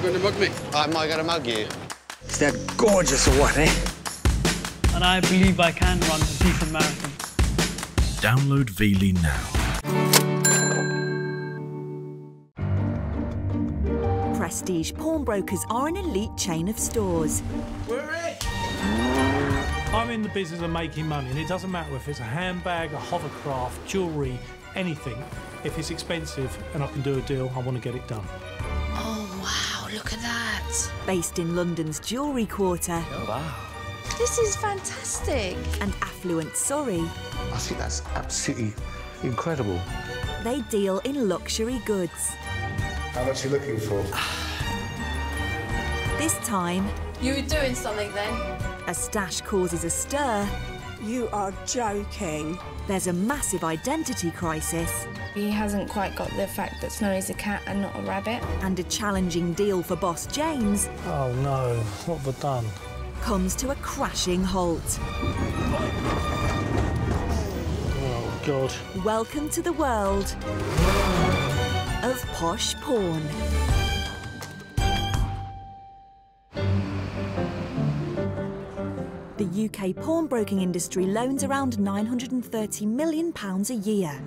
going to mug me? Am I going to mug you? Is that gorgeous or what, eh? And I believe I can run a decent marathon. Download Veely now. Prestige pawnbrokers are an elite chain of stores. We're rich! I'm in the business of making money, and it doesn't matter if it's a handbag, a hovercraft, jewellery, anything. If it's expensive and I can do a deal, I want to get it done. Oh, wow, look at that. Based in London's jewellery quarter. Oh, wow. This is fantastic. And affluent Surrey. I think that's absolutely incredible. They deal in luxury goods. How much are you looking for? This time, You were doing something then? a stash causes a stir. You are joking. There's a massive identity crisis He hasn't quite got the fact that Snowy's a cat and not a rabbit. and a challenging deal for boss James Oh no, what have I done? comes to a crashing halt. Oh God. Welcome to the world of posh porn. The UK pawnbroking industry loans around £930 million a year.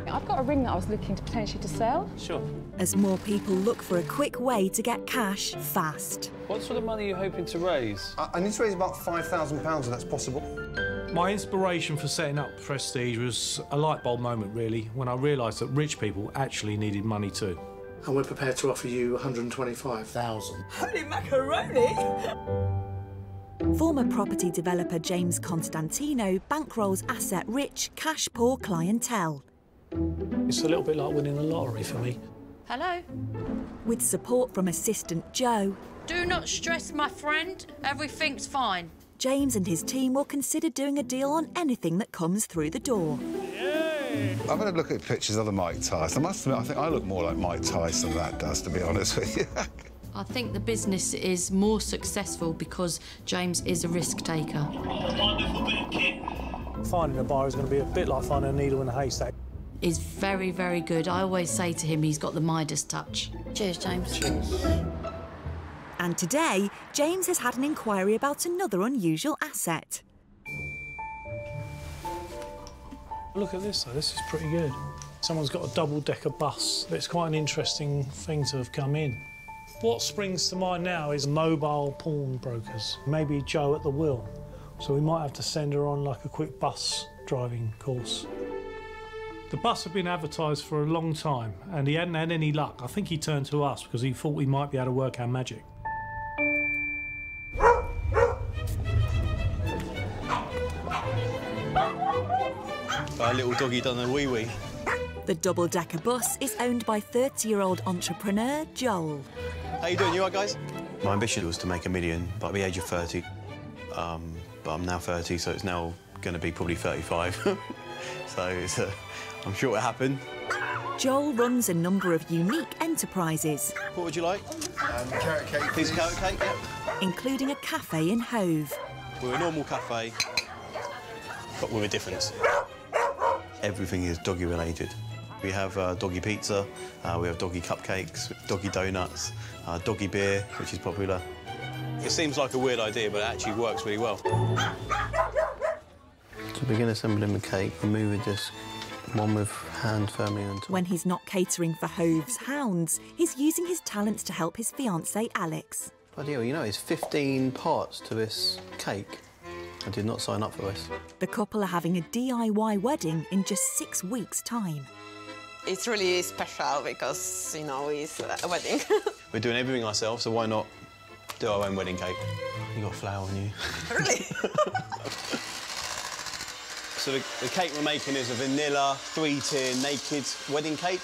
I've got a ring that I was looking to potentially to sell. Sure. As more people look for a quick way to get cash fast. What sort of money are you hoping to raise? I need to raise about £5,000 if that's possible. My inspiration for setting up Prestige was a light bulb moment, really, when I realised that rich people actually needed money too. And we're prepared to offer you 125,000. Holy macaroni! Former property developer James Constantino bankrolls asset-rich, cash-poor clientele. It's a little bit like winning the lottery for me. Hello? With support from assistant Joe, Do not stress, my friend. Everything's fine. James and his team will consider doing a deal on anything that comes through the door. I've had a look at pictures of the Mike Tyson. I must admit, I think I look more like Mike Tyson than that does, to be honest with you. I think the business is more successful because James is a risk taker. Finding a buyer is going to be a bit like finding a needle in a haystack. Is very, very good. I always say to him he's got the Midas touch. Cheers, James. Cheers. And today, James has had an inquiry about another unusual asset. Look at this, though. This is pretty good. Someone's got a double-decker bus. It's quite an interesting thing to have come in. What springs to mind now is mobile pawnbrokers. Maybe Joe at the wheel. So we might have to send her on like a quick bus driving course. The bus had been advertised for a long time and he hadn't had any luck. I think he turned to us because he thought we might be able to work our magic. Our little doggy done a wee-wee. The double-decker bus is owned by 30-year-old entrepreneur Joel. How you doing? You all right, guys? My ambition was to make $1 million by the age of 30. But I'm now 30, so it's now going to be probably 35. So I'm sure it'll happen. Joel runs a number of unique enterprises. What would you like? Carrot cake. Piece of carrot cake, yeah. Including a cafe in Hove. We're a normal cafe, but with a difference. Everything is doggy related. We have doggy pizza, we have doggy cupcakes, doggy donuts, doggy beer, which is popular. It seems like a weird idea, but it actually works really well. To begin assembling the cake, remove a disc, one with hand firmly on top. When he's not catering for Hove's hounds, he's using his talents to help his fiancée, Alex. Bloody hell, you know, it's 15 parts to this cake. I did not sign up for this. The couple are having a DIY wedding in just 6 weeks' time. It's really special because, you know, it's a wedding. We're doing everything ourselves, so why not do our own wedding cake? You got flour on you. Really? So the cake we're making is a vanilla 3-tier naked wedding cake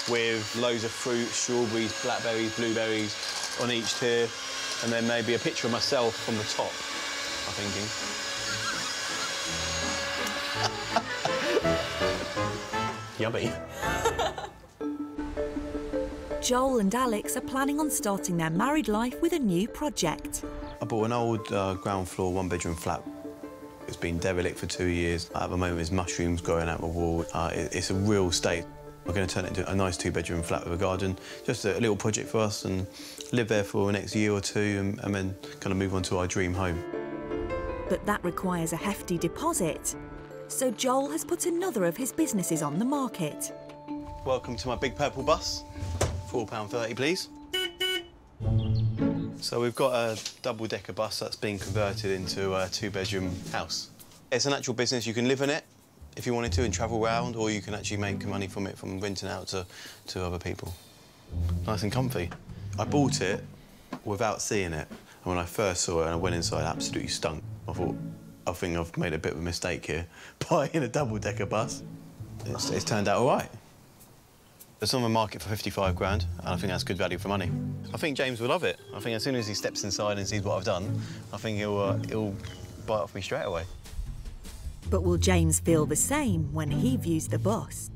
with loads of fruit, strawberries, blackberries, blueberries on each tier, and then maybe a picture of myself on the top, I'm thinking. Yummy. Joel and Alex are planning on starting their married life with a new project. I bought an old ground floor, one-bedroom flat. It's been derelict for 2 years. At the moment, there's mushrooms growing out the wall. It's a real state. We're going to turn it into a nice 2-bedroom flat with a garden, just a little project for us, and live there for the next year or two and then kind of move on to our dream home. But that requires a hefty deposit. So Joel has put another of his businesses on the market. Welcome to my big purple bus. £4.30, please. So we've got a double-decker bus that's been converted into a 2-bedroom house. It's an actual business. You can live in it if you wanted to and travel around, or you can actually make money from it from renting out to other people. Nice and comfy. I bought it without seeing it, and when I first saw it and I went inside, it absolutely stunk. I thought, I think I've made a bit of a mistake here buying a double-decker bus. It's turned out all right. It's on the market for 55 grand, and I think that's good value for money. I think James will love it. I think as soon as he steps inside and sees what I've done, I think he'll buy it off me straight away. But will James feel the same when he views the bus?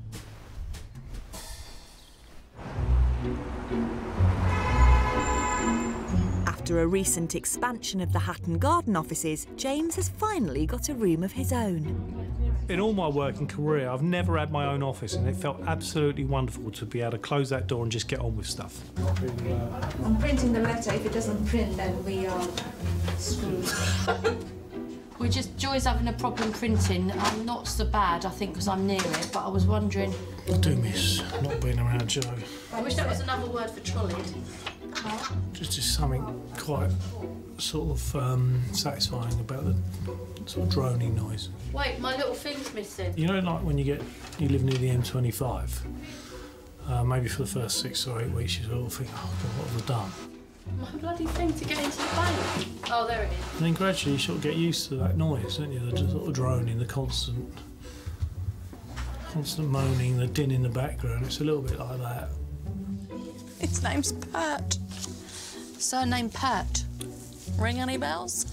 After a recent expansion of the Hatton Garden offices, James has finally got a room of his own. In all my working career, I've never had my own office, and it felt absolutely wonderful to be able to close that door and just get on with stuff. I'm printing the letter. If it doesn't print, then we are screwed. Joy's having a problem printing. I'm not so bad, I think, because I'm near it, but I was wondering... I do miss not being around Joe. I wish that was another word for trolleyed. Just something quite sort of satisfying about the sort of droning noise. Wait, my little thing's missing. You know, like when you live near the M25, maybe for the first 6 or 8 weeks, you sort of think, oh, God, what have I done? My bloody thing to get into the bank. Oh, there it is. And then gradually you sort of get used to that noise, don't you? The sort of droning, the constant moaning, the din in the background. It's a little bit like that. His name's Pat. Surname Pat. Ring any bells?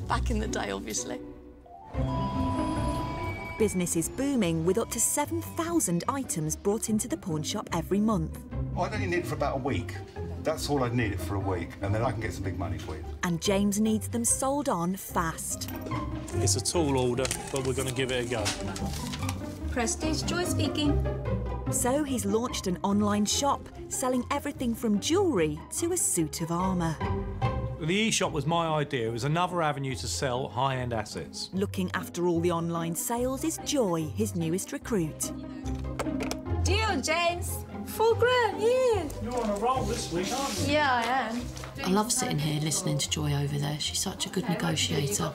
Back in the day, obviously. Business is booming, with up to 7,000 items brought into the pawn shop every month. I'd only need it for about a week. That's all I'd need it for a week, and then I can get some big money for you. And James needs them sold on fast. It's a tall order, but we're going to give it a go. Prestige, Joy speaking. So he's launched an online shop, selling everything from jewellery to a suit of armour. The e-shop was my idea. It was another avenue to sell high-end assets. Looking after all the online sales is Joy, his newest recruit. Deal, James. $4 grand, yeah. You're on a roll this week, aren't you? Yeah, I am. I love sitting here listening to Joy over there. She's such a good negotiator.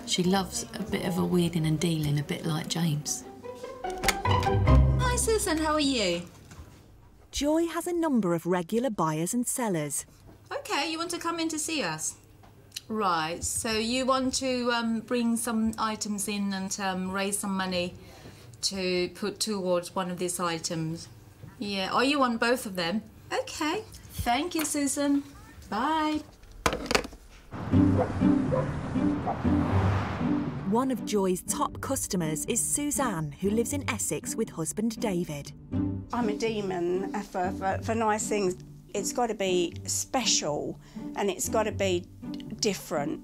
She loves a bit of a wheeling and dealing, a bit like James. Hi, Susan, how are you? Joy has a number of regular buyers and sellers. OK, you want to come in to see us? Right, so you want to bring some items in and raise some money to put towards one of these items. Yeah, or you want both of them? OK. Thank you, Susan. Bye. One of Joy's top customers is Suzanne, who lives in Essex with husband David. I'm a demon for nice things. It's got to be special and it's got to be different.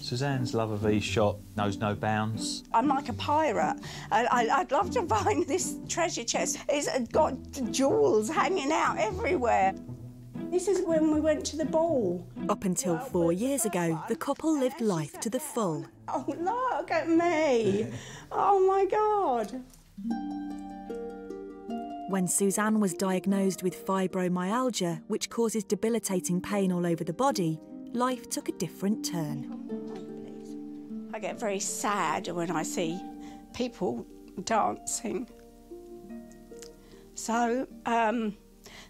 Suzanne's love of e-shop knows no bounds. I'm like a pirate. I'd love to find this treasure chest. It's got jewels hanging out everywhere. This is when we went to the ball. Up until 4 years ago, the couple lived life to the full. Oh, look at me. Oh, my God. When Suzanne was diagnosed with fibromyalgia, which causes debilitating pain all over the body, life took a different turn. I get very sad when I see people dancing. So,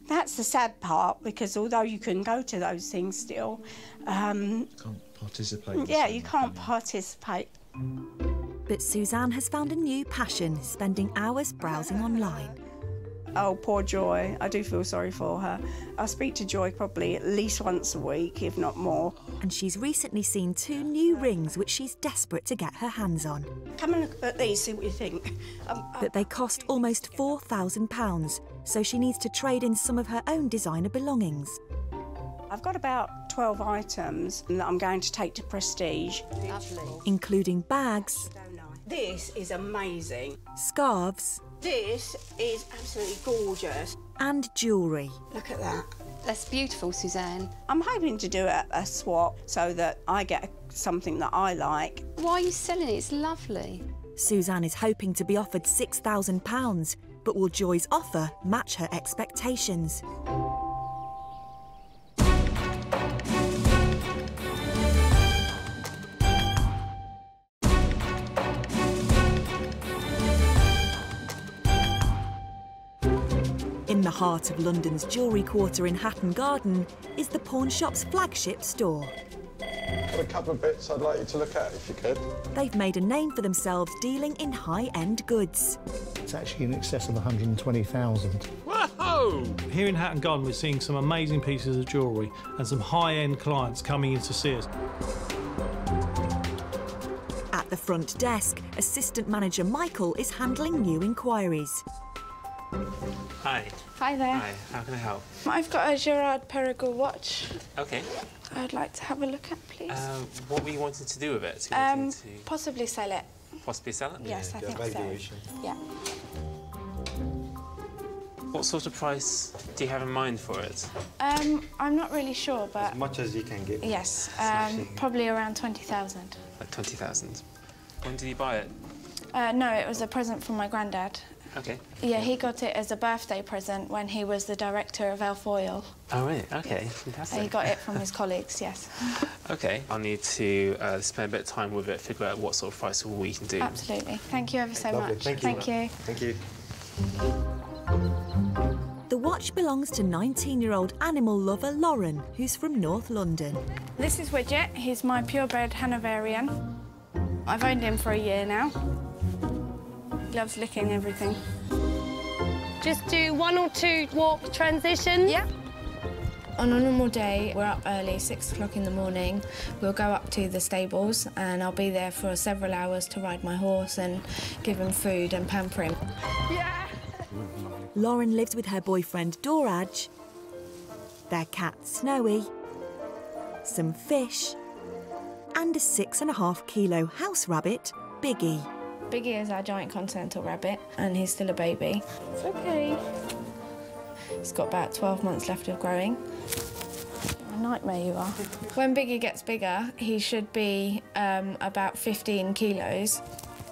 that's the sad part, because although you can go to those things still... can't participate. Yeah, you can't participate. But Suzanne has found a new passion, spending hours browsing online. Oh, poor Joy. I do feel sorry for her. I speak to Joy probably at least once a week, if not more. And she's recently seen 2 new rings which she's desperate to get her hands on. Come and look at these, see what you think. But they cost almost £4,000, so she needs to trade in some of her own designer belongings. I've got about 12 items that I'm going to take to Prestige. Including bags, This is amazing. Scarves. This is absolutely gorgeous. And jewellery. Look at that. That's beautiful, Suzanne. I'm hoping to do a swap so that I get something that I like. Why are you selling it? It's lovely. Suzanne is hoping to be offered £6,000, but will Joy's offer match her expectations? In the heart of London's jewellery quarter in Hatton Garden is the pawn shop's flagship store. Got a couple of bits I'd like you to look at, if you could. They've made a name for themselves dealing in high-end goods. It's actually in excess of 120,000. Whoa! Here in Hatton Garden, we're seeing some amazing pieces of jewellery and some high-end clients coming in to see us. At the front desk, assistant manager Michael is handling new inquiries. Hi. Hi there. Hi, how can I help? I've got a Gerard Perregaux watch. Okay. I'd like to have a look at, please. What were you wanting to do with it? Possibly sell it. Possibly sell it? Yes, I think so. Yeah. What sort of price do you have in mind for it? I'm not really sure, but... As much as you can get. Yes, probably around 20,000. Like 20,000. When did you buy it? No, it was a present from my granddad. Okay. Yeah, he got it as a birthday present when he was the director of Elf Oil. Oh, really? OK, fantastic. And he got it from his colleagues, yes. OK, I'll need to spend a bit of time with it, figure out what sort of price we can do. Absolutely. Thank you ever so much. Thank you. Thank you. The watch belongs to 19-year-old animal lover Lauren, who's from North London. This is Widget. He's my purebred Hanoverian. I've owned him for a year now. He loves licking everything. Just do 1 or 2 walk transitions? Yeah. On a normal day, we're up early, 6 o'clock in the morning. We'll go up to the stables and I'll be there for several hours to ride my horse and give him food and pamper him. Yeah. Lauren lives with her boyfriend Doraj, their cat Snowy, some fish, and a 6.5-kilo house rabbit, Biggie. Biggie is our giant continental rabbit, and he's still a baby. It's OK. He's got about 12 months left of growing. What a nightmare you are. When Biggie gets bigger, he should be about 15 kilos.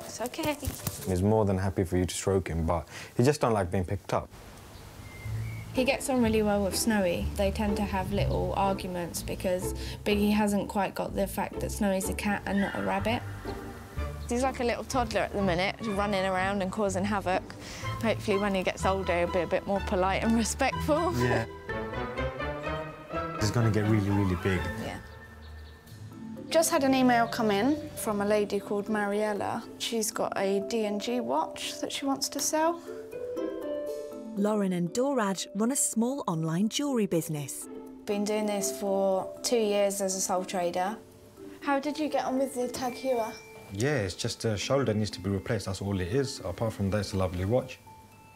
It's OK. He's more than happy for you to stroke him, but he just don't like being picked up. He gets on really well with Snowy. They tend to have little arguments because Biggie hasn't quite got the fact that Snowy's a cat and not a rabbit. He's like a little toddler at the minute, running around and causing havoc. Hopefully when he gets older, he'll be a bit more polite and respectful. Yeah. He's going to get really, really big. Yeah. Just had an email come in from a lady called Mariella. She's got a D&G watch that she wants to sell. Lauren and Doraj run a small online jewellery business. Been doing this for 2 years as a sole trader. How did you get on with the Tag Heuer? Yeah, it's just a shoulder needs to be replaced, that's all it is. Apart from that, it's a lovely watch.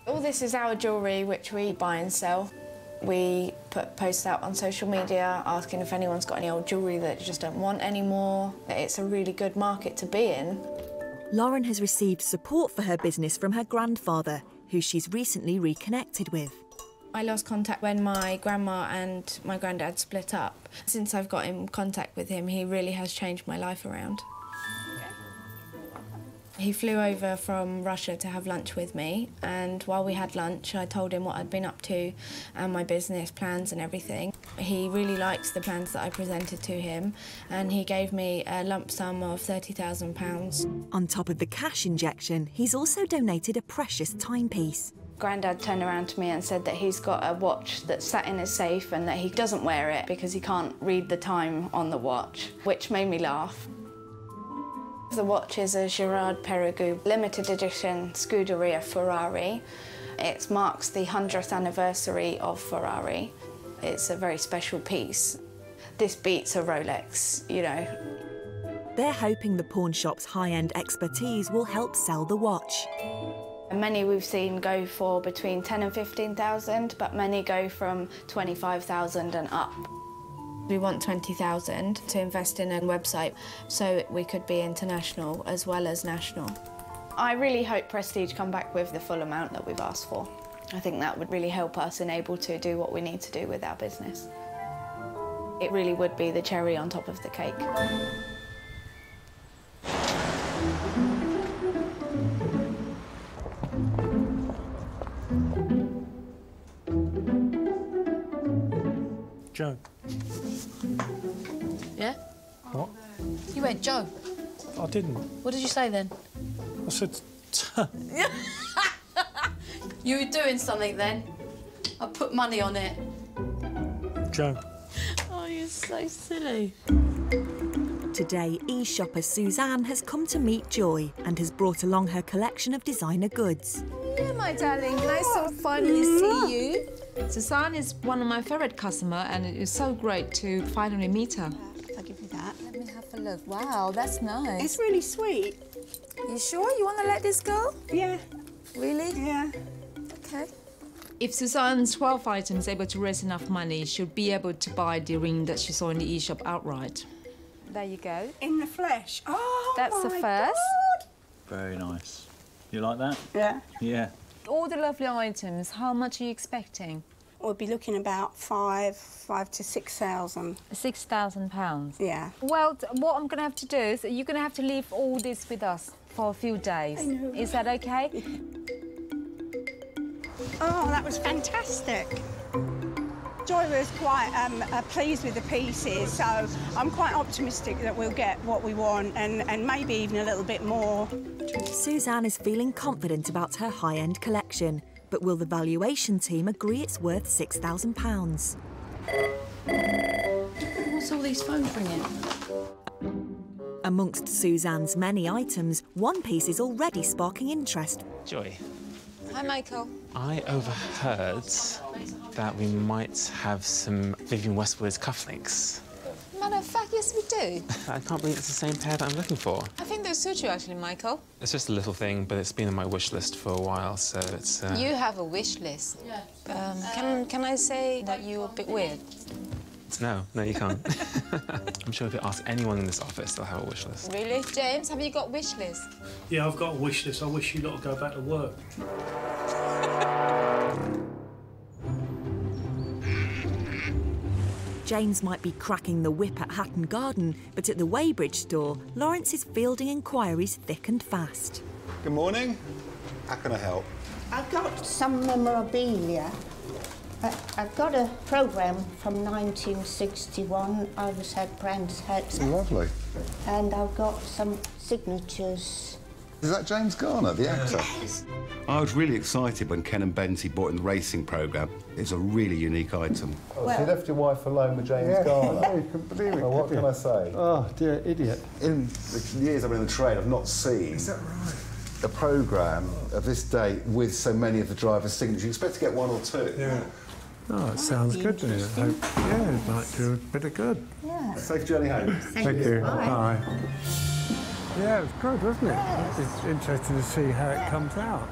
All this is our jewellery, which we buy and sell. We put posts out on social media asking if anyone's got any old jewellery that you just don't want anymore. It's a really good market to be in. Lauren has received support for her business from her grandfather, who she's recently reconnected with. I lost contact when my grandma and my granddad split up. Since I've got in contact with him, he really has changed my life around. He flew over from Russia to have lunch with me, and while we had lunch, I told him what I'd been up to and my business plans and everything. He really likes the plans that I presented to him, and he gave me a lump sum of £30,000. On top of the cash injection, he's also donated a precious timepiece. Grandad turned around to me and said that he's got a watch that's sat in his safe and that he doesn't wear it because he can't read the time on the watch, which made me laugh. The watch is a Gerard Perregaux limited edition Scuderia Ferrari. It marks the 100th anniversary of Ferrari. It's a very special piece. This beats a Rolex, you know. They're hoping the pawn shop's high-end expertise will help sell the watch. Many we've seen go for between 10 and 15,000, but many go from 25,000 and up. We want 20,000 to invest in a website so we could be international as well as national. I really hope Prestige come back with the full amount that we've asked for. I think that would really help us and able to do what we need to do with our business. It really would be the cherry on top of the cake. Joe. Yeah? What? You went, Joe. I didn't. What did you say then? I said... You were doing something then. I put money on it. Joe. Oh, you're so silly. Today, e-shopper Suzanne has come to meet Joy and has brought along her collection of designer goods. Yeah, my darling, nice to finally see you. Suzanne is one of my favourite customers, and it is so great to finally meet her. I'll give you that. Let me have a look. Wow, that's nice. It's really sweet. You sure you want to let this go? Yeah. Really? Yeah. Okay. If Suzanne's 12 items able to raise enough money, she'll be able to buy the ring that she saw in the e-shop outright. There you go. In the flesh. Oh, That's the my first. God. Very nice. You like that? Yeah. Yeah. All the lovely items, how much are you expecting? We'll be looking about five to 6,000. £6,000? Yeah. Well, what I'm going to have to do is you're going to have to leave all this with us for a few days. I know. Is that OK? Oh, that was fantastic. Joy was quite pleased with the pieces, so I'm quite optimistic that we'll get what we want and maybe even a little bit more. Suzanne is feeling confident about her high-end collection, but will the valuation team agree it's worth £6,000? What's all these phones ringing? Amongst Suzanne's many items, one piece is already sparking interest. Joy, Hi, Michael. I overheard that we might have some Vivienne Westwood cufflinks. Matter of fact, yes, we do. I can't believe it's the same pair that I'm looking for. I think they'll suit you, actually, Michael. It's just a little thing, but it's been on my wish list for a while, so it's... You have a wish list. Yeah. Can I say that you're a bit weird? No, you can't. I'm sure if you ask anyone in this office, they'll have a wish list. Really? James, have you got a wish list? Yeah, I've got a wish list. I wish you lot would go back to work. James might be cracking the whip at Hatton Garden, but at the Weybridge store, Lawrence is fielding inquiries thick and fast. Good morning. How can I help? I've got some memorabilia. I've got a programme from 1961. I was at Brands Hatch. Lovely. And I've got some signatures. Is that James Garner, the actor? Yes. I was really excited when Ken and Benty bought in the racing programme. It's a really unique item. Oh, so you left your wife alone with James Garner? Yeah, you couldn't believe it. Well, what can I say? Oh, dear idiot. In the years I've been in the trade, I've not seen... Is that right? A programme of this date with so many of the drivers' signatures. You expect to get one or two. Yeah. Oh, it sounds good, doesn't it? I hope, yeah, it might do a bit of good. Yeah. Safe journey home. Thank you. Bye. Yeah, it's good, wasn't it? It's interesting to see how it comes out.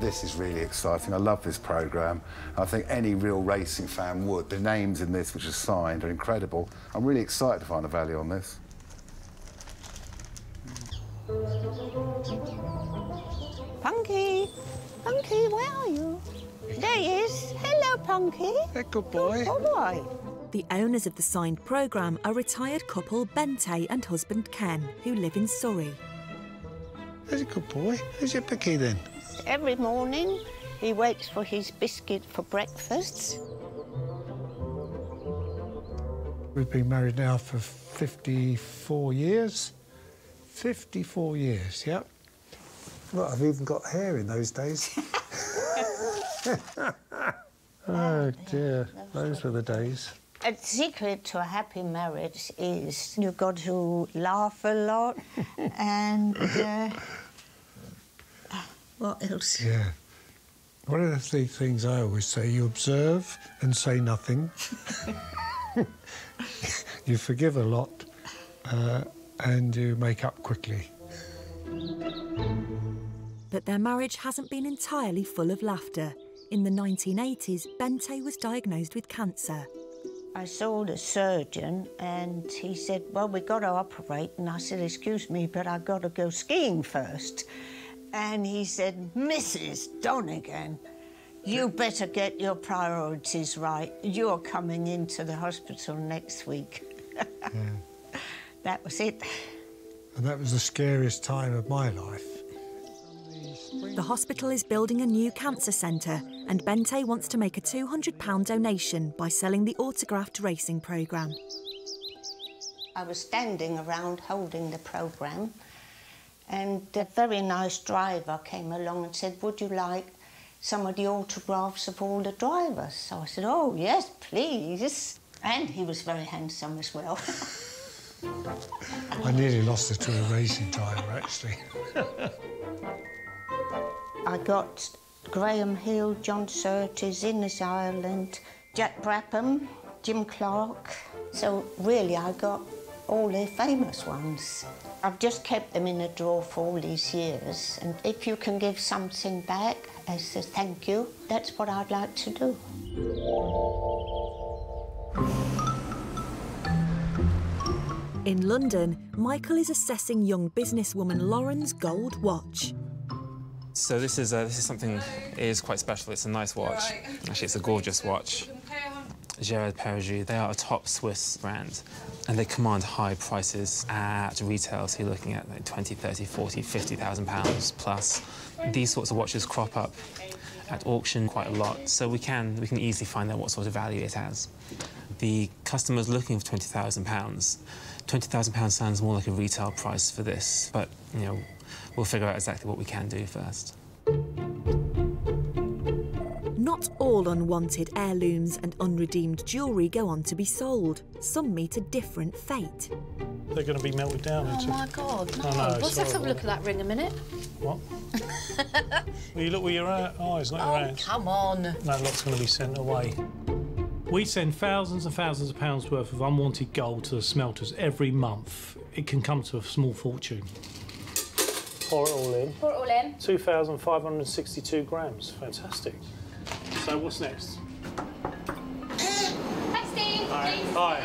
This is really exciting. I love this programme. I think any real racing fan would. The names in this, which are signed, are incredible. I'm really excited to find the value on this. Punky! Punky, where are you? There he is. Hello, Punky. Hey, good boy. Good boy. The owners of the signed programme are retired couple Bente and husband Ken, who live in Surrey. He's a good boy. Who's your picky, then? Every morning, he waits for his biscuit for breakfast. We've been married now for 54 years. 54 years, yep. Well, I've even got hair in those days. Oh, dear. Those were the days. A secret to a happy marriage is you've got to laugh a lot and... what else? Yeah. One of the things I always say, you observe and say nothing. You forgive a lot and you make up quickly. But their marriage hasn't been entirely full of laughter. In the 1980s, Bente was diagnosed with cancer. I saw the surgeon and he said, well, we've got to operate. And I said, excuse me, but I've got to go skiing first. And he said, Mrs. Donegan, you better get your priorities right. You're coming into the hospital next week. Yeah. That was it. And that was the scariest time of my life. The hospital is building a new cancer centre and Bente wants to make a £200 donation by selling the autographed racing programme. I was standing around holding the programme and a very nice driver came along and said, would you like some of the autographs of all the drivers? So I said, oh, yes, please. And he was very handsome as well. I nearly lost it to a racing driver, actually. I got Graham Hill, John Surtees, Innes Ireland, Jack Brabham, Jim Clark. So really I got all the famous ones. I've just kept them in a drawer for all these years, and if you can give something back as a thank you, that's what I'd like to do. In London, Michael is assessing young businesswoman Lauren's gold watch. So this is something that is quite special. It's a nice watch. Actually, it's a gorgeous watch. Gerard Perregaux, they are a top Swiss brand, and they command high prices at retail. So you're looking at like 20, 30, 40, 50,000 pounds plus. These sorts of watches crop up at auction quite a lot, so we can easily find out what sort of value it has. The customer's looking for £20,000. £20,000 sounds more like a retail price for this, but you know, we'll figure out exactly what we can do first. Not all unwanted heirlooms and unredeemed jewellery go on to be sold. Some meet a different fate. They're going to be melted down. Oh, my God, no. I know, Let's have a look at that ring a minute. What? Well, you look where your eyes, not your hands. Come on. That lot's going to be sent away. We send thousands and thousands of pounds worth of unwanted gold to the smelters every month. It can come to a small fortune. Pour it all in. Pour it all in. 2,562 grams. Fantastic. So what's next? Hi, Steve. Hi. Hi.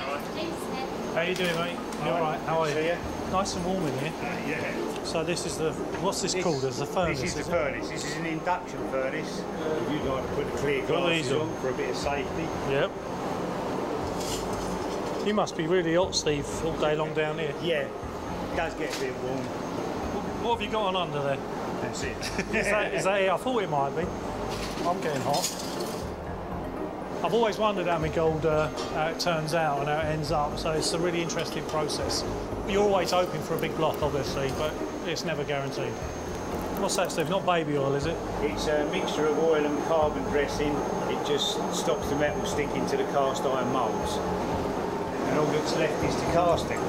How you doing, mate? You all right? How are you? Nice and warm in here. Yeah. So this is the... What's this called? As the furnace, This is the furnace. This is an induction furnace. You'd like to put the clear glasses on for a bit of safety. Yep. You must be really hot, Steve, all day long down here. Yeah. It does get a bit warm. What have you got on under there? That's it. Is that it? I thought it might be. I'm getting hot. I've always wondered how my gold how it turns out and how it ends up, so it's a really interesting process. You're always hoping for a big block, obviously, but it's never guaranteed. What's that, Steve? Not baby oil, is it? It's a mixture of oil and carbon dressing. It just stops the metal sticking to the cast iron moulds. And all that's left is the casting.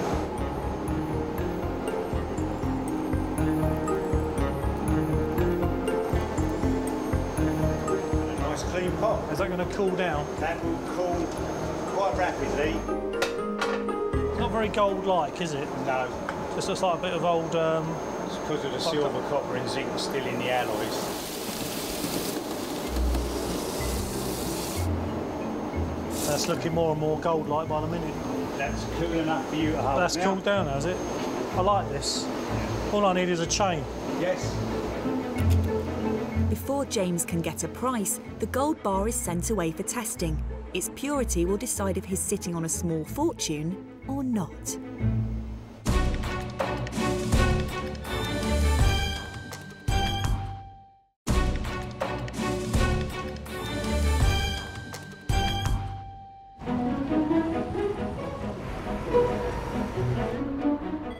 Clean pot. Is that going to cool down? That will cool quite rapidly. It's not very gold-like, is it? No. Just looks like a bit of old... It's because of the silver, copper and zinc still in the alloys. That's looking more and more gold-like by the minute. That's cool enough for you to hold. That's cooled down, has it? I like this. All I need is a chain. Yes. Before James can get a price, the gold bar is sent away for testing. Its purity will decide if he's sitting on a small fortune or not.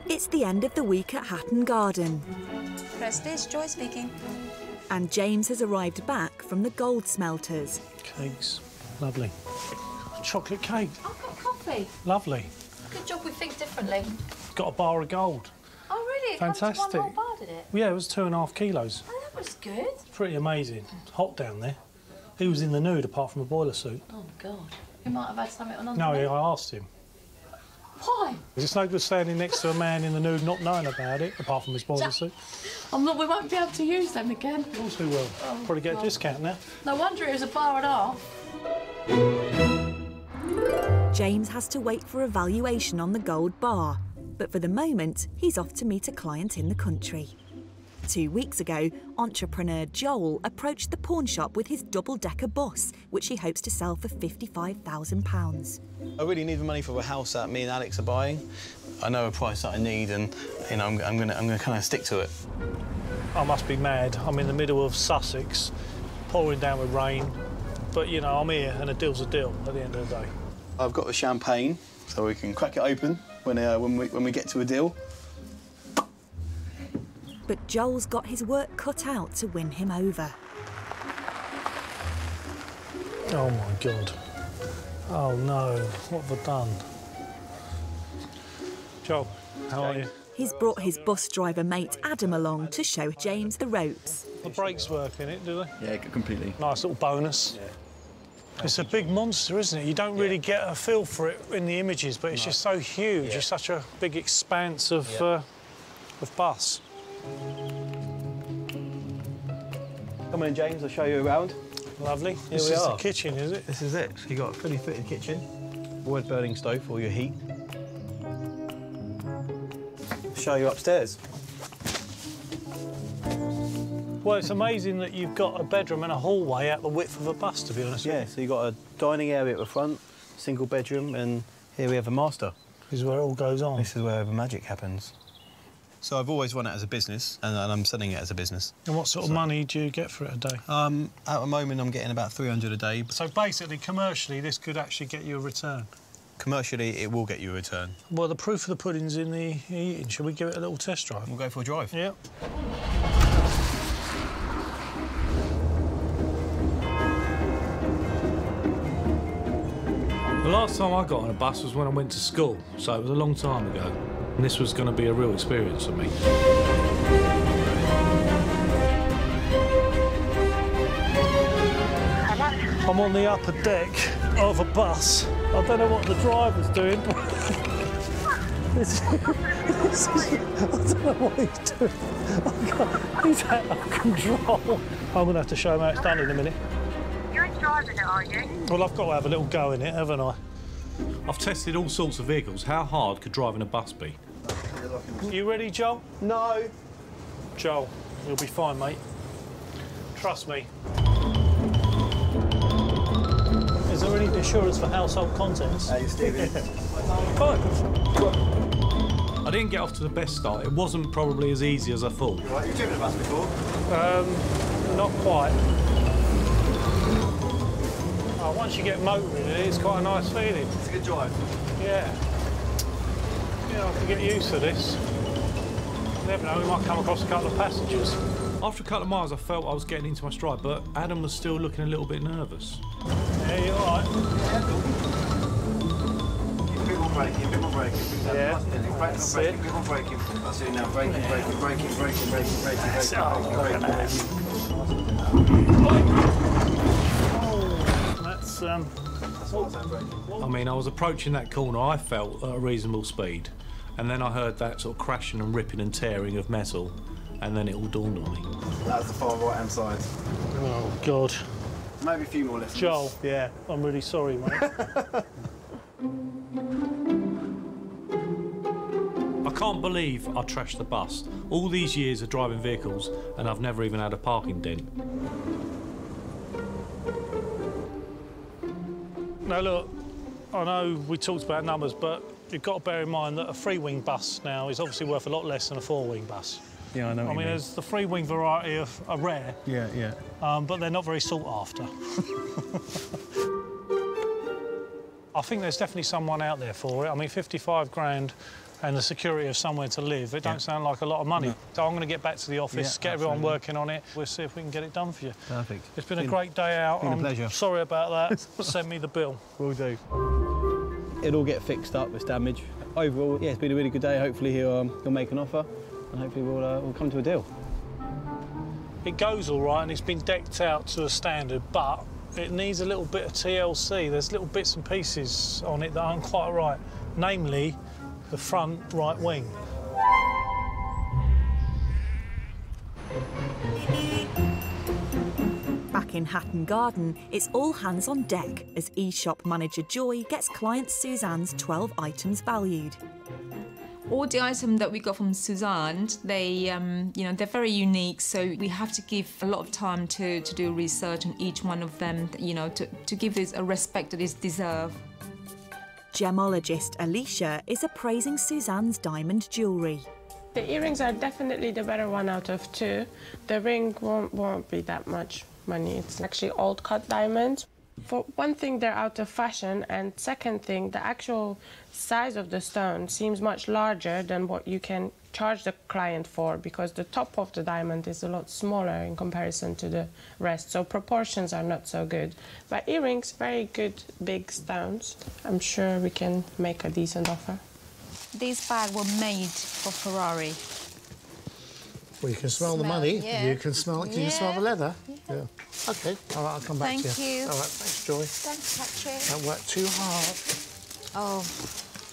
It's the end of the week at Hatton Garden. Prestige, Joy speaking. And James has arrived back from the gold smelters. Cakes. Lovely. Chocolate cake. I've got coffee. Lovely. Good job we think differently. Got a bar of gold. Oh, really? It Fantastic. comes to one whole bar, did it? Yeah, it was 2.5 kilos. Oh, that was good. Pretty amazing. Hot down there. He was in the nude apart from a boiler suit. Oh, God. You might have had something on No, underneath. I asked him. Why? It's no good standing next to a man in the nude not knowing about it, apart from his boiler suit. We won't be able to use them again. Of course we will. Probably get a discount now. No wonder it was a bar and a half. James has to wait for a valuation on the gold bar, but for the moment, he's off to meet a client in the country. 2 weeks ago, entrepreneur Joel approached the pawn shop with his double-decker bus, which he hopes to sell for £55,000. I really need the money for a house that me and Alex are buying. I know a price that I need, and you know, I'm gonna kind of stick to it. I must be mad. I'm in the middle of Sussex, pouring down with rain, but you know, I'm here, and a deal's a deal at the end of the day. I've got the champagne, so we can crack it open when we get to a deal. But Joel's got his work cut out to win him over. Oh, my God. Oh, no. What have I done? Joel, how are you? He's brought his bus driver mate Adam along to show James the ropes. The brakes work in it, do they? Yeah, completely. Nice little bonus. Yeah. It's a big monster, isn't it? You don't really get a feel for it in the images, but it's just so huge. Yeah. It's such a big expanse of bus. Come on, James, I'll show you around. Lovely. This is the kitchen, is it? This is it. So you've got a fully fitted kitchen, wood-burning stove for your heat. Show you upstairs. Well, it's amazing that you've got a bedroom and a hallway out the width of a bus, to be honest. Yeah, so you've got a dining area at the front, single bedroom, and here we have a master. This is where it all goes on. This is where the magic happens. So I've always run it as a business, and I'm selling it as a business. And what sort of money do you get for it a day? At the moment, I'm getting about 300 a day. So basically, commercially, this could actually get you a return? Commercially, it will get you a return. Well, the proof of the pudding's in the eating. Shall we give it a little test drive? We'll go for a drive. Yep. The last time I got on a bus was when I went to school, so it was a long time ago. And this was going to be a real experience for me. I'm on the upper deck of a bus. I don't know what the driver's doing. I don't know what he's doing. He's out of control. I'm going to have to show him how it's done in a minute. You're driving it, are you? Well, I've got to have a little go in it, haven't I? I've tested all sorts of vehicles. How hard could driving a bus be? You ready, Joel? No. Joel, you'll be fine, mate. Trust me. Is there any assurance for household contents? Hey, Stevie. Fine. I didn't get off to the best start. It wasn't probably as easy as I thought. Right, you've driven a bus before? Not quite. Oh, once you get motoring in it, it's quite a nice feeling. It's a good drive. Yeah. Yeah, I can get used to this. You never know, we might come across a couple of passengers. After a couple of miles, I felt I was getting into my stride, but Adam was still looking a little bit nervous. Yeah, you all right? Yeah, cool. Keep a bit more braking, a bit more braking. Yeah. That's it. A bit more braking. That's it now. Braking, braking, braking, braking, braking, braking, That's, I mean, I was approaching that corner, I felt, at a reasonable speed. And then I heard that sort of crashing and ripping and tearing of metal, and then it all dawned on me. That's the far right-hand side. Oh, God. Maybe a few more lessons. Joel. Yeah. I'm really sorry, mate. I can't believe I trashed the bus. All these years of driving vehicles, and I've never even had a parking dent. Now, look, I know we talked about numbers, but you've got to bear in mind that a three-wing bus now is obviously worth a lot less than a four-wing bus. Yeah, I know what you mean. There's the three-wing variety are rare. Yeah, yeah. But they're not very sought after. I think there's definitely someone out there for it. I mean, 55 grand and the security of somewhere to live, it don't sound like a lot of money. No. So I'm going to get back to the office, get everyone working on it. We'll see if we can get it done for you. Perfect. It's been a great day out. Been a pleasure. Sorry about that. Send me the bill. Will do. It'll get fixed up, this damage. Overall, yeah, it's been a really good day. Hopefully he'll make an offer and hopefully we'll come to a deal. It goes all right and it's been decked out to a standard, but it needs a little bit of TLC. There's little bits and pieces on it that aren't quite right, namely the front right wing. Back Back in Hatton Garden, it's all hands on deck as e-shop manager Joy gets client Suzanne's 12 items valued. All the items that we got from Suzanne, they, they're very unique, so we have to give a lot of time to do research on each one of them, to give this a respect that it deserves. Gemologist Alicia is appraising Suzanne's diamond jewellery. The earrings are definitely the better one out of two. The ring won't be that much money. It's actually old cut diamonds. For one thing, they're out of fashion, and second thing, the actual size of the stone seems much larger than what you can charge the client for, because the top of the diamond is a lot smaller in comparison to the rest, so proportions are not so good. But earrings, very good big stones. I'm sure we can make a decent offer. These bags were made for Ferrari. Well, you can smell the money. Yeah. You can smell. Can you smell the leather? Yeah. OK. All right, I'll come back to you. Thank you. All right, thanks, Joy. Thanks, Patrick. Don't work too hard. Oh,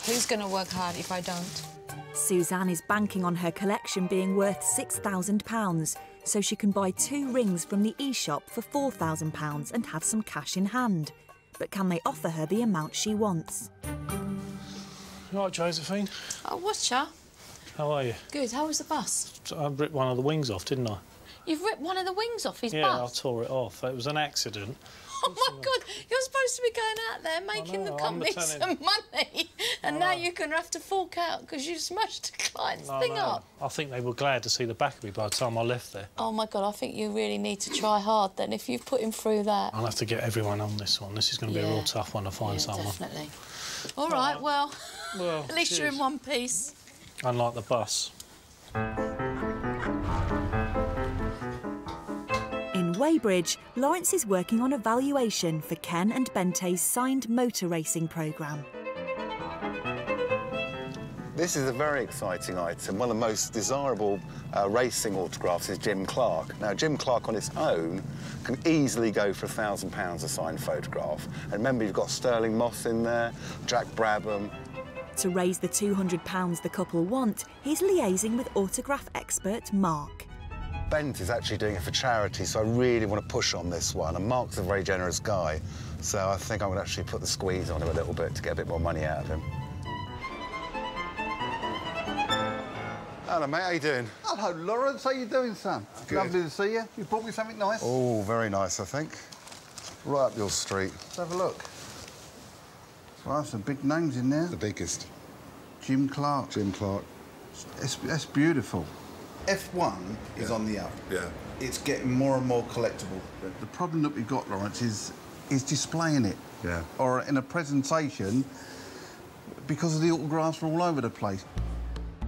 who's going to work hard if I don't? Suzanne is banking on her collection being worth £6,000, so she can buy 2 rings from the e-shop for £4,000 and have some cash in hand. But can they offer her the amount she wants? You all right, Josephine? Oh, whatcha? How are you? Good. How was the bus? I ripped one of the wings off, didn't I? You've ripped one of the wings off his Yeah, bus? I tore it off. It was an accident. Oh, my God. You're supposed to be going out there making the company some money, and now you're going to have to fork out because you smashed the client's thing up. I think they were glad to see the back of me by the time I left there. Oh, my God, I think you really need to try hard, then, if you've put him through that. I'll have to get everyone on this one. This is going to be a real tough one to find someone. Definitely. All right, well, at least you're in one piece. Unlike the bus. In Weybridge, Lawrence is working on a valuation for Ken and Bente's signed motor racing programme. This is a very exciting item. One of the most desirable racing autographs is Jim Clark. Now, Jim Clark on its own can easily go for £1,000 a signed photograph. And remember, you've got Sterling Moss in there, Jack Brabham. To raise the £200 the couple want, he's liaising with autograph expert Mark. Bent is actually doing it for charity, so I really want to push on this one. And Mark's a very generous guy, so I think I'm going to actually put the squeeze on him a little bit to get a bit more money out of him. Hello, mate. How you doing? Hello, Lawrence. How you doing, son? Good. Lovely to see you. You brought me something nice. Oh, very nice, I think. Right up your street. Let's have a look. Well, some big names in there. The biggest. Jim Clark. Jim Clark. That's beautiful. F1 is on the up. Yeah. It's getting more and more collectible. The problem that we've got, Lawrence, is displaying it. Yeah. Or in a presentation, because of the autographs are all over the place.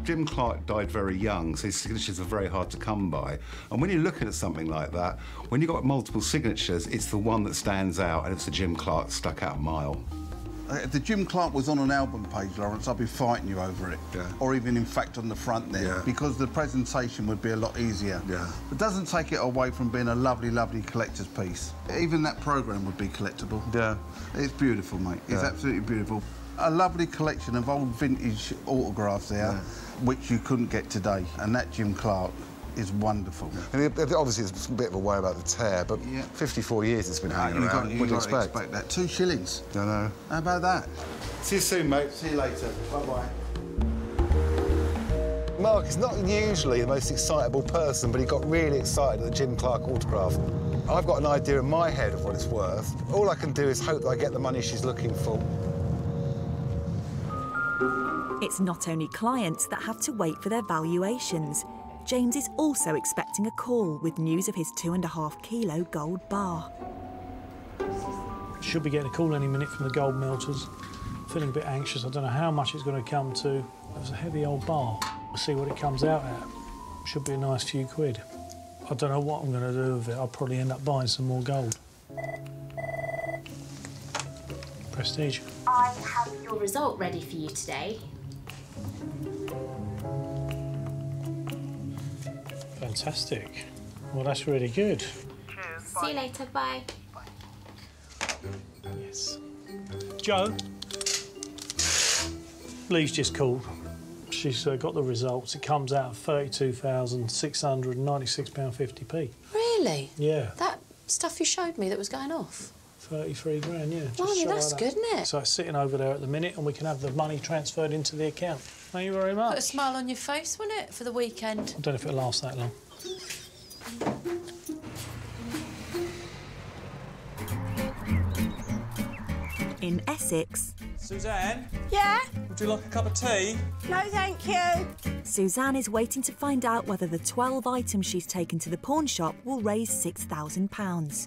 Jim Clark died very young, so his signatures are very hard to come by. And when you're looking at something like that, when you've got multiple signatures, it's the one that stands out, and it's the Jim Clark stuck out a mile. If the Jim Clark was on an album page, Lawrence, I'd be fighting you over it. Yeah. Or even, in fact, on the front there, Yeah. because the presentation would be a lot easier. Yeah. It doesn't take it away from being a lovely, lovely collector's piece. Even that programme would be collectible. Yeah. It's beautiful, mate. It's Yeah. absolutely beautiful. A lovely collection of old vintage autographs there, which you couldn't get today. And that Jim Clark is wonderful. And obviously, there's a bit of a worry about the tear, but 54 years it's been hanging around. You've got to expect that. 2 shillings. I know. How about that? See you soon, mate. See you later. Bye-bye. Mark is not usually the most excitable person, but he got really excited at the Jim Clark autograph. I've got an idea in my head of what it's worth. All I can do is hope that I get the money she's looking for. It's not only clients that have to wait for their valuations. James is also expecting a call with news of his 2.5 kilo gold bar. Should be getting a call any minute from the gold melters. Feeling a bit anxious. I don't know how much it's going to come to. It was a heavy old bar. We'll see what it comes out at. Should be a nice few quid. I don't know what I'm going to do with it. I'll probably end up buying some more gold. Prestige. I have your result ready for you today. Fantastic. Well, that's really good. See you later, bye. Yes. Joe? Lee's just called. She's got the results. It comes out at £32,696.50p. Really? Yeah. stuff you showed me that was going off? 33 grand, yeah. Blimey, that's good, isn't it? So it's sitting over there at the minute and we can have the money transferred into the account. Thank you very much. Put a smile on your face, wouldn't it, for the weekend? I don't know if it'll last that long. In Essex... Suzanne? Yeah? Would you like a cup of tea? No, thank you. Suzanne is waiting to find out whether the 12 items she's taken to the pawn shop will raise £6,000.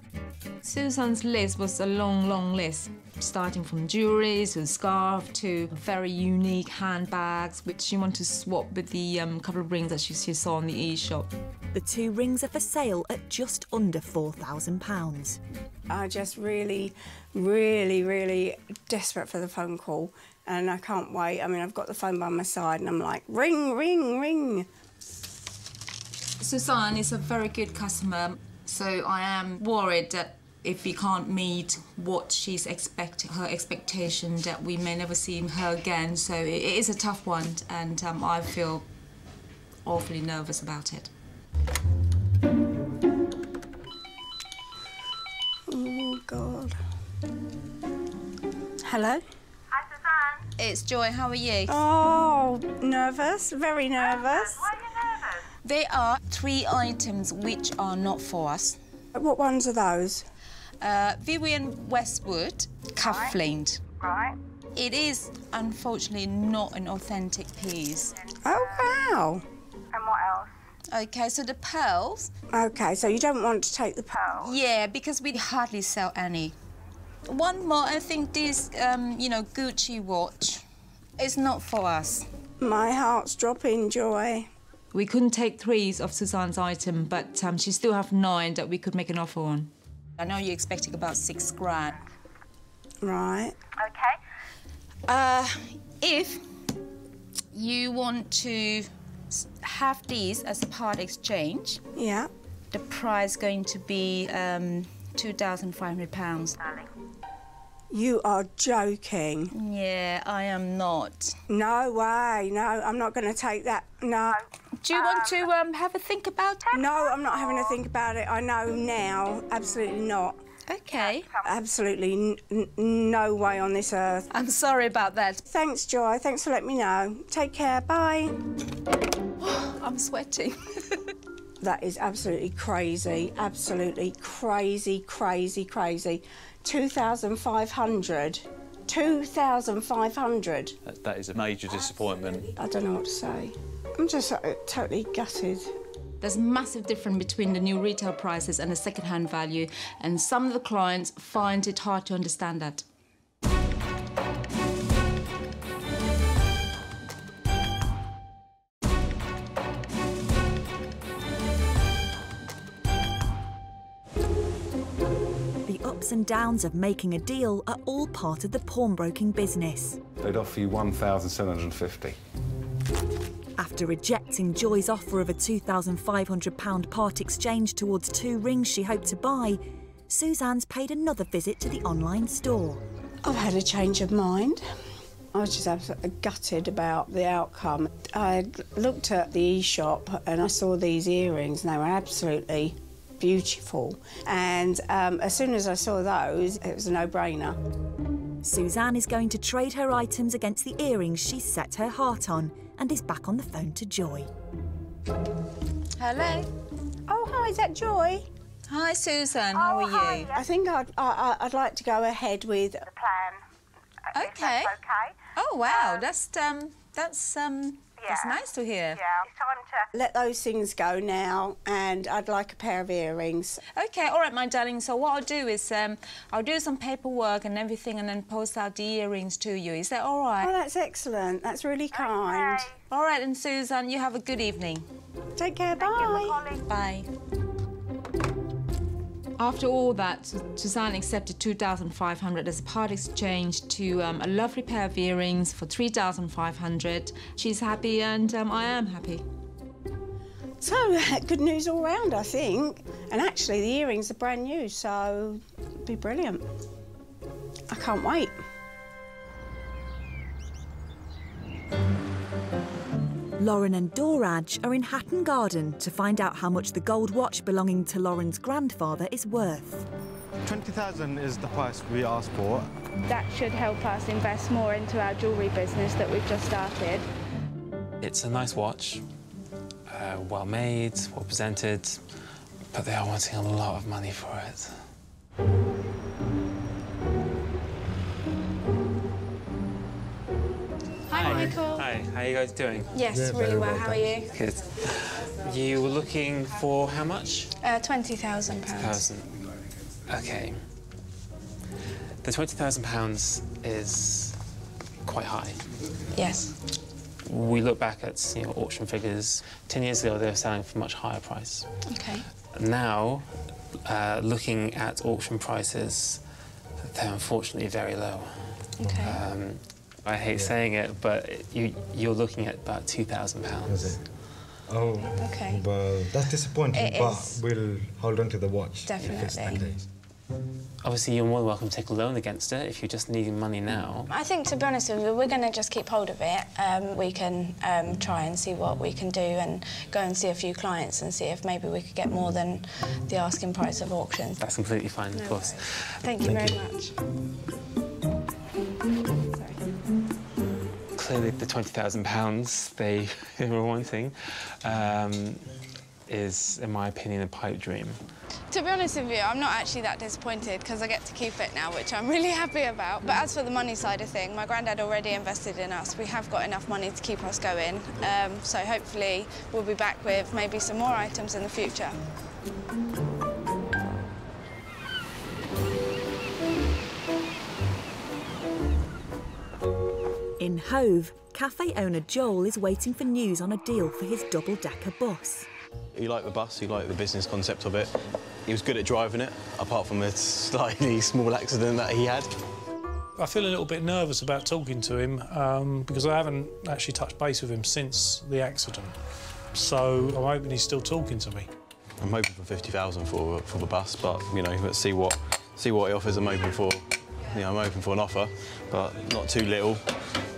Suzanne's list was a long, long list, starting from jewellery to scarf to very unique handbags, which she wanted to swap with the couple of rings that she saw in the e-shop. The 2 rings are for sale at just under £4,000. I'm just really, really, really desperate for the phone call, and I can't wait. I mean, I've got the phone by my side and I'm like, ring, ring, ring. Suzanne is a very good customer, so I am worried that if we can't meet what she's her expectation, that we may never see her again. So it is a tough one, and I feel awfully nervous about it. Oh, God. Hello? Hi, Suzanne. It's Joy, how are you? Oh, nervous, very nervous. Why are you nervous? There are 3 items which are not for us. What ones are those? Vivienne Westwood, cufflinked. Right. It is, unfortunately, not an authentic piece. Oh, wow. And what else? OK, so the pearls... OK, so you don't want to take the pearls? Yeah, because we hardly sell any. One more, I think this, you know, Gucci watch is not for us. My heart's dropping, Joy. We couldn't take 3 of Suzanne's item, but she still have 9 that we could make an offer on. I know you're expecting about 6 grand. Right. OK. If you want to have these as a part exchange, yeah, the price going to be £2,500. Darling. You are joking. Yeah, I am not. No way. No, I'm not going to take that. No. Do you want to have a think about it? No, I'm not having a think about it. I know now. Absolutely not. OK. Absolutely no way on this earth. I'm sorry about that. Thanks, Joy. Thanks for letting me know. Take care. Bye. I'm sweating. That is absolutely crazy. Absolutely crazy, crazy, crazy. 2,500. 2,500. That is a major disappointment. I don't know what to say. I'm just totally gutted. There's a massive difference between the new retail prices and the second-hand value, and some of the clients find it hard to understand that. The ups and downs of making a deal are all part of the pawnbroking business. They'd offer you £1,750. After rejecting Joy's offer of a £2,500 part exchange towards 2 rings she hoped to buy, Suzanne's paid another visit to the online store. I've had a change of mind. I was just absolutely gutted about the outcome. I looked at the e-shop and I saw these earrings and they were absolutely beautiful. And as soon as I saw those, it was a no-brainer. Suzanne is going to trade her items against the earrings she's set her heart on and is back on the phone to Joy. Hello. Oh, hi, is that Joy? Hi, Susan. How are you? I think I'd like to go ahead with The plan. Okay. If that's OK. Oh wow, that's nice to hear. Yeah, it's time to... let those things go now, and I'd like a pair of earrings. Okay, all right, my darling. So what I'll do is I'll do some paperwork and everything, and then post out the earrings to you. Is that all right? Oh, that's excellent. That's really kind. Okay. All right, and Susan, you have a good evening. Take care. Bye. Bye. After all that, Suzanne accepted £2,500 as a part exchange to a lovely pair of earrings for £3,500. She's happy and I am happy. So, good news all round, I think. And actually, the earrings are brand new, so it'll be brilliant. I can't wait. Lauren and Doraj are in Hatton Garden to find out how much the gold watch belonging to Lauren's grandfather is worth. 20,000 is the price we asked for. That should help us invest more into our jewellery business that we've just started. It's a nice watch, well made, well presented, but they are wanting a lot of money for it. Hi, Michael. Hi, how are you guys doing? Yes, really well. How are you? Good. You were looking for how much? £20,000. Okay. The £20,000 is quite high. Yes. We look back at auction figures. 10 years ago, they were selling for a much higher price. Okay. Now, looking at auction prices, they're unfortunately very low. Okay. I hate saying it, but you're looking at about £2,000. Is it? Oh, okay. But that's disappointing, It but is. we'll hold on to the watch. Definitely. If it's the case. Obviously, you're more than welcome to take a loan against it if you're just needing money now. I think, to be honest with you, we're going to just keep hold of it. We can try and see what we can do and go and see a few clients and see if maybe we could get more than the asking price of auctions. That's completely fine, of course. Thank you very much. Clearly, the £20,000 they were wanting is, in my opinion, a pipe dream. To be honest with you, I'm not actually that disappointed because I get to keep it now, which I'm really happy about. But as for the money side of things, my granddad already invested in us. We have got enough money to keep us going. So hopefully we'll be back with maybe some more items in the future. In Hove, cafe owner Joel is waiting for news on a deal for his double-decker bus. He liked the bus, he liked the business concept of it. He was good at driving it, apart from a slightly small accident that he had. I feel a little bit nervous about talking to him because I haven't actually touched base with him since the accident. So I'm hoping he's still talking to me. I'm hoping for 50,000 for the bus, but let's see what he offers. I'm hoping for, I'm hoping for an offer, but not too little.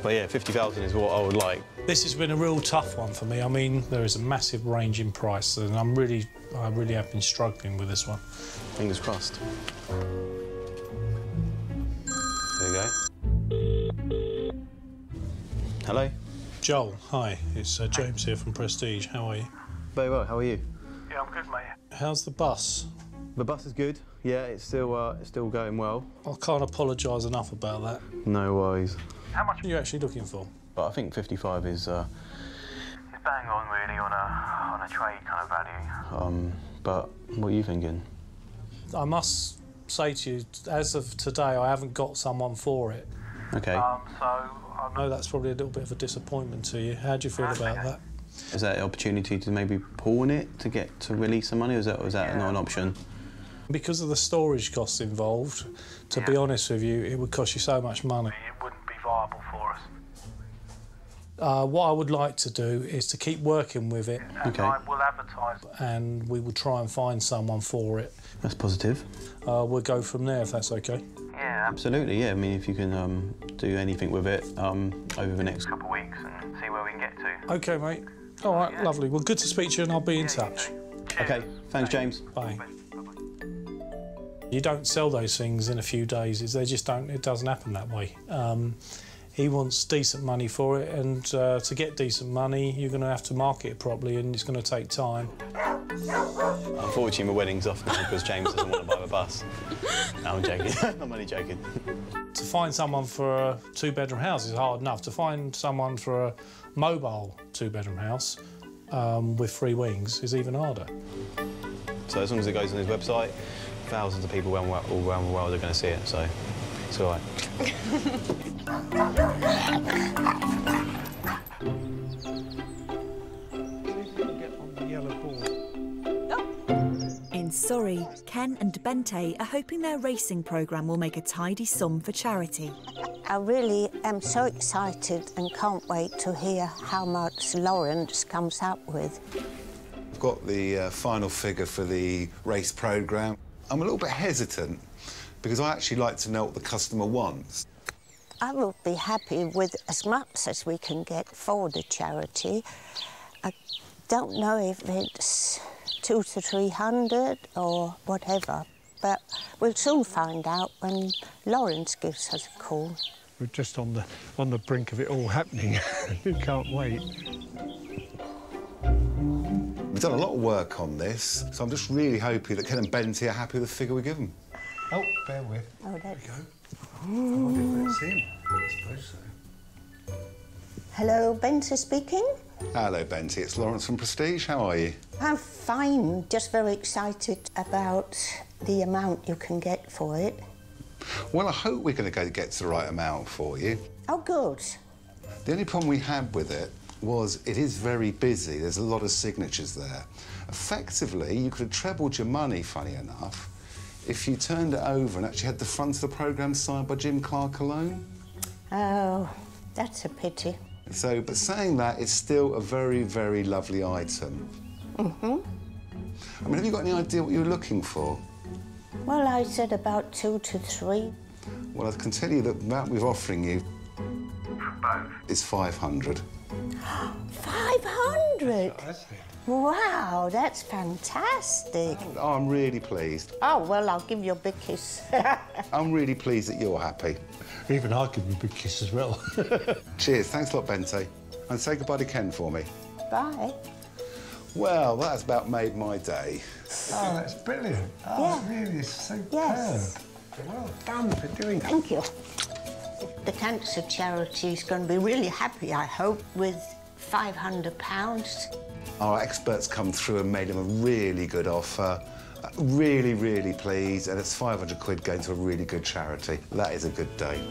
But yeah, 50,000 is what I would like. This has been a real tough one for me. I mean, there is a massive range in price, and I really have been struggling with this one. Fingers crossed. There you go. Hello? Joel, hi. It's James here from Prestige. How are you? Very well, how are you? Yeah, I'm good, mate. How's the bus? The bus is good. Yeah, it's still going well. I can't apologise enough about that. No worries. How much are you actually looking for? But I think 55 is... It's bang on, really, on a trade kind of value. But what are you thinking? I must say to you, as of today, I haven't got someone for it. OK. I know that's probably a little bit of a disappointment to you. How do you feel about that? Is that an opportunity to maybe pawn it to release some money, or is that not an option? Because of the storage costs involved, to be honest with you, it would cost you so much money. It wouldn't be viable for us. What I would like to do is to keep working with it. And I will advertise. And we will try and find someone for it. That's positive. We'll go from there, if that's OK. Yeah, absolutely. Yeah, I mean, if you can do anything with it over the next couple of weeks and see where we can get to. OK, mate. All right, lovely. Well, good to speak to you, and I'll be in touch. OK, thanks, James. Bye. You don't sell those things in a few days. They just don't. It doesn't happen that way. He wants decent money for it, and to get decent money, you're going to have to market it properly, and it's going to take time. Unfortunately, my wedding's off now because James doesn't want to buy the bus. No, I'm joking. I'm only joking. To find someone for a two-bedroom house is hard enough. To find someone for a mobile two-bedroom house with 3 wings is even harder. So as long as it goes on his website, thousands of people all around the world are going to see it, so it's all right. In Surrey, Ken and Bente are hoping their racing programme will make a tidy sum for charity. I really am so excited and can't wait to hear how much Lawrence comes up with. I've got the final figure for the race programme. I'm a little bit hesitant because I actually like to know what the customer wants. I will be happy with as much as we can get for the charity. I don't know if it's 200 to 300 or whatever, but we'll soon find out when Lawrence gives us a call. We're just on the brink of it all happening. We can't wait. We've done a lot of work on this, so I'm just really hoping that Ken and Benty are happy with the figure we give them. Oh, bear with. Oh, there we go. It's in. I suppose so. Hello, Benty speaking. Hello, Benty. It's Lawrence from Prestige. How are you? I'm fine, just very excited about the amount you can get for it. Well, I hope we're going to get to the right amount for you. Oh, good. The only problem we had with it was it is very busy. There's a lot of signatures there. Effectively, you could have trebled your money, funny enough, if you turned it over and actually had the front of the programme signed by Jim Clark alone. Oh, that's a pity. So, but saying that, it's still a very, very lovely item. Mm-hmm. I mean, have you got any idea what you're looking for? Well, I said about 2 to 3. Well, I can tell you that the amount we're offering you is 500. 500? Wow, that's fantastic. Oh, I'm really pleased. Oh, well, I'll give you a big kiss. I'm really pleased that you're happy. Even I'll give you a big kiss as well. Cheers. Thanks a lot, Benty. And say goodbye to Ken for me. Bye. Well, that's about made my day. Oh, that's brilliant. Oh, Yeah. really, it's superb. Yes. Well done for doing that. Thank you. The cancer charity is going to be really happy, I hope, with £500. Our experts come through and made him a really good offer. Really, really pleased, and it's 500 quid going to a really good charity. That is a good day.